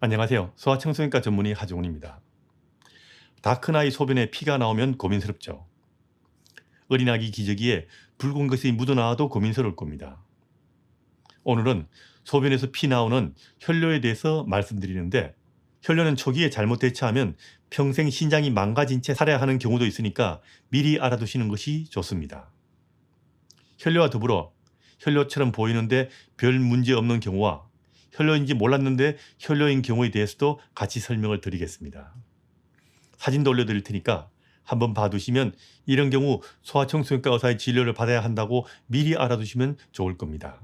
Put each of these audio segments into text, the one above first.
안녕하세요. 소아청소년과 전문의 하종훈입니다. 다 큰 아이 소변에 피가 나오면 고민스럽죠. 어린아기 기저귀에 붉은 것이 묻어나와도 고민스러울 겁니다. 오늘은 소변에서 피 나오는 혈뇨에 대해서 말씀드리는데, 혈뇨는 초기에 잘못 대처하면 평생 신장이 망가진 채 살아야 하는 경우도 있으니까 미리 알아두시는 것이 좋습니다. 혈뇨와 더불어 혈뇨처럼 보이는데 별 문제 없는 경우와 혈뇨인지 몰랐는데 혈뇨인 경우에 대해서도 같이 설명을 드리겠습니다. 사진도 올려드릴 테니까 한번 봐두시면 이런 경우 소아청소년과 의사의 진료를 받아야 한다고 미리 알아두시면 좋을 겁니다.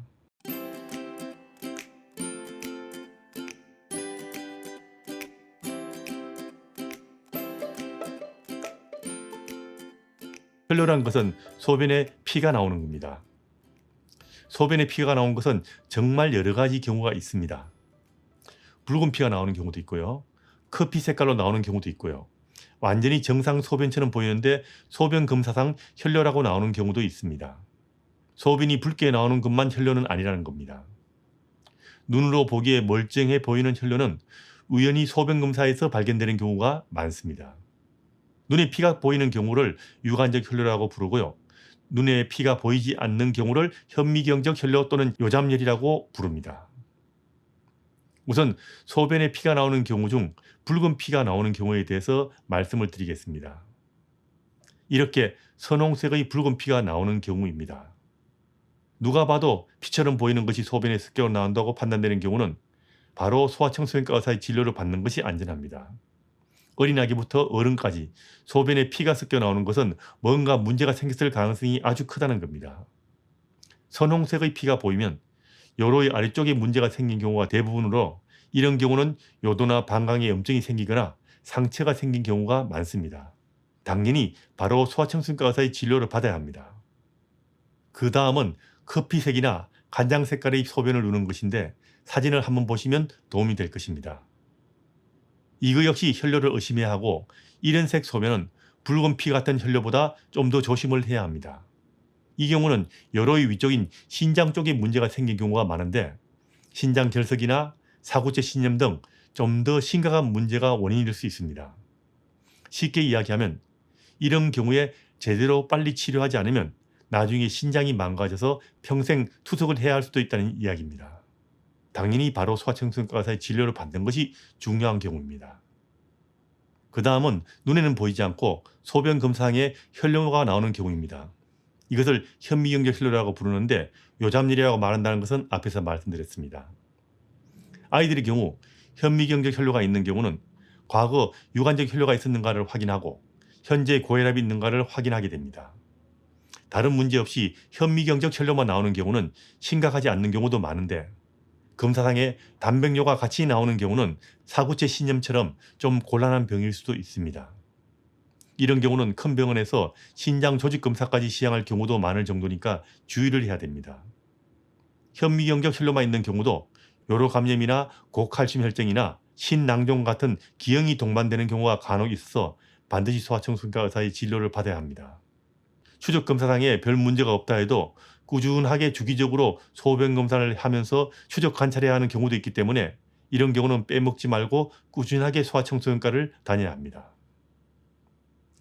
혈뇨란 것은 소변에 피가 나오는 겁니다. 소변에 피가 나온 것은 정말 여러 가지 경우가 있습니다. 붉은 피가 나오는 경우도 있고요. 커피 색깔로 나오는 경우도 있고요. 완전히 정상 소변처럼 보이는데 소변 검사상 혈뇨라고 나오는 경우도 있습니다. 소변이 붉게 나오는 것만 혈뇨는 아니라는 겁니다. 눈으로 보기에 멀쩡해 보이는 혈뇨는 우연히 소변 검사에서 발견되는 경우가 많습니다. 눈에 피가 보이는 경우를 유관적 혈뇨라고 부르고요. 눈에 피가 보이지 않는 경우를 현미경적 혈뇨 또는 요잡열이라고 부릅니다. 우선 소변에 피가 나오는 경우 중 붉은 피가 나오는 경우에 대해서 말씀을 드리겠습니다. 이렇게 선홍색의 붉은 피가 나오는 경우입니다. 누가 봐도 피처럼 보이는 것이 소변에 습격으로 나온다고 판단되는 경우는 바로 소아청소년과 의사의 진료를 받는 것이 안전합니다. 어린아기부터 어른까지 소변에 피가 섞여 나오는 것은 뭔가 문제가 생겼을 가능성이 아주 크다는 겁니다. 선홍색의 피가 보이면 요로의 아래쪽에 문제가 생긴 경우가 대부분으로, 이런 경우는 요도나 방광에 염증이 생기거나 상처가 생긴 경우가 많습니다. 당연히 바로 소아청소년과 의사의 진료를 받아야 합니다. 그 다음은 커피색이나 간장 색깔의 소변을 누는 것인데, 사진을 한번 보시면 도움이 될 것입니다. 이거 역시 혈뇨를 의심해야 하고, 이런 색 소변은 붉은 피 같은 혈뇨보다 좀 더 조심을 해야 합니다. 이 경우는 요로의 위쪽인 신장 쪽에 문제가 생긴 경우가 많은데, 신장 결석이나 사구체 신염 등 좀 더 심각한 문제가 원인이 될 수 있습니다. 쉽게 이야기하면 이런 경우에 제대로 빨리 치료하지 않으면 나중에 신장이 망가져서 평생 투석을 해야 할 수도 있다는 이야기입니다. 당연히 바로 소아청소년과 의사의 진료를 받는 것이 중요한 경우입니다. 그 다음은 눈에는 보이지 않고 소변 검사상에 혈뇨가 나오는 경우입니다. 이것을 현미경적 혈뇨라고 부르는데, 요잡열이라고 말한다는 것은 앞에서 말씀드렸습니다. 아이들의 경우 현미경적 혈뇨가 있는 경우는 과거 유관적 혈뇨가 있었는가를 확인하고 현재 고혈압이 있는가를 확인하게 됩니다. 다른 문제 없이 현미경적 혈뇨만 나오는 경우는 심각하지 않는 경우도 많은데, 검사상에 단백뇨가 같이 나오는 경우는 사구체 신염처럼 좀 곤란한 병일 수도 있습니다. 이런 경우는 큰 병원에서 신장 조직 검사까지 시행할 경우도 많을 정도니까 주의를 해야 됩니다. 현미경적 혈뇨만 있는 경우도 요로 감염이나 고칼슘 혈증이나 신낭종 같은 기형이 동반되는 경우가 간혹 있어서 반드시 소아청소년과 의사의 진료를 받아야 합니다. 추적 검사상에 별 문제가 없다 해도 꾸준하게 주기적으로 소변 검사를 하면서 추적 관찰해야 하는 경우도 있기 때문에, 이런 경우는 빼먹지 말고 꾸준하게 소아청소년과를 다녀야 합니다.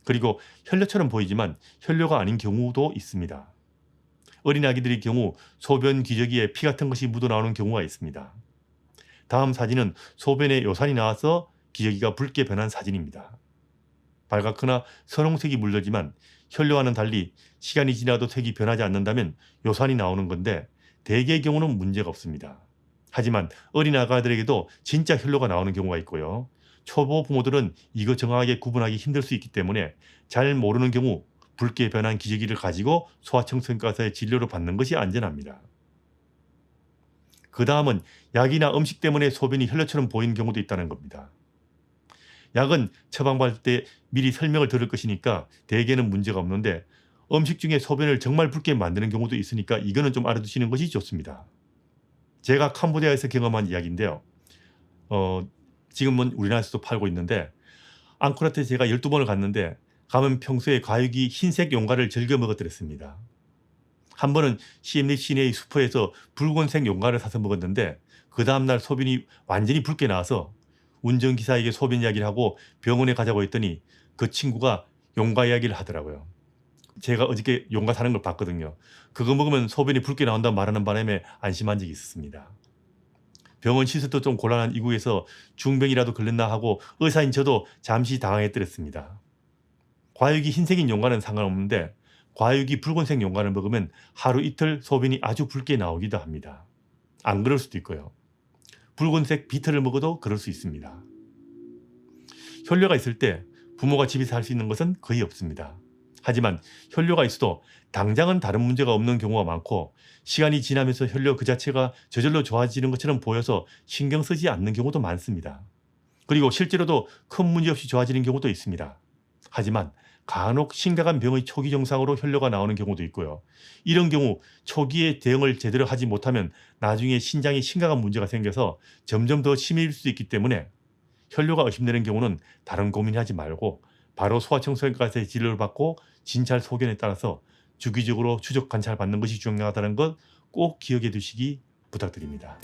그리고 혈뇨처럼 보이지만 혈뇨가 아닌 경우도 있습니다. 어린아기들의 경우 소변 기저귀에 피 같은 것이 묻어나오는 경우가 있습니다. 다음 사진은 소변에 요산이 나와서 기저귀가 붉게 변한 사진입니다. 발갛거나 선홍색이 물들지만 혈뇨와는 달리 시간이 지나도 색이 변하지 않는다면 요산이 나오는 건데, 대개의 경우는 문제가 없습니다. 하지만 어린 아가들에게도 진짜 혈뇨가 나오는 경우가 있고요. 초보 부모들은 이거 정확하게 구분하기 힘들 수 있기 때문에 잘 모르는 경우 붉게 변한 기저귀를 가지고 소아청소년과 의사의 진료를 받는 것이 안전합니다. 그 다음은 약이나 음식 때문에 소변이 혈뇨처럼 보이는 경우도 있다는 겁니다. 약은 처방받을 때 미리 설명을 들을 것이니까 대개는 문제가 없는데, 음식 중에 소변을 정말 붉게 만드는 경우도 있으니까 이거는 좀 알아두시는 것이 좋습니다. 제가 캄보디아에서 경험한 이야기인데요. 지금은 우리나라에서도 팔고 있는데, 앙코르와트에 제가 12번을 갔는데 가면 평소에 과육이 흰색 용과를 즐겨 먹어드렸습니다. 한 번은 시엠리 시내의 슈퍼에서 붉은색 용과를 사서 먹었는데, 그 다음날 소변이 완전히 붉게 나와서 운전기사에게 소변 이야기를 하고 병원에 가자고 했더니 그 친구가 용가 이야기를 하더라고요. 제가 어저께 용가 사는 걸 봤거든요. 그거 먹으면 소변이 붉게 나온다고 말하는 바람에 안심한 적이 있었습니다. 병원 시설도 좀 곤란한 이국에서 중병이라도 걸렸나 하고 의사인 저도 잠시 당황했더랬습니다. 과육이 흰색인 용가는 상관없는데 과육이 붉은색 용가를 먹으면 하루 이틀 소변이 아주 붉게 나오기도 합니다. 안 그럴 수도 있고요. 붉은색 비트를 먹어도 그럴 수 있습니다. 혈뇨가 있을 때 부모가 집에서 할 수 있는 것은 거의 없습니다. 하지만 혈뇨가 있어도 당장은 다른 문제가 없는 경우가 많고 시간이 지나면서 혈뇨 그 자체가 저절로 좋아지는 것처럼 보여서 신경 쓰지 않는 경우도 많습니다. 그리고 실제로도 큰 문제 없이 좋아지는 경우도 있습니다. 하지만 간혹 심각한 병의 초기 증상으로 혈뇨가 나오는 경우도 있고요. 이런 경우 초기에 대응을 제대로 하지 못하면 나중에 신장에 심각한 문제가 생겨서 점점 더 심해질 수 있기 때문에 혈뇨가 의심되는 경우는 다른 고민하지 말고 바로 소아청소년과에서 진료를 받고 진찰 소견에 따라서 주기적으로 추적 관찰 받는 것이 중요하다는 것 꼭 기억해 두시기 부탁드립니다.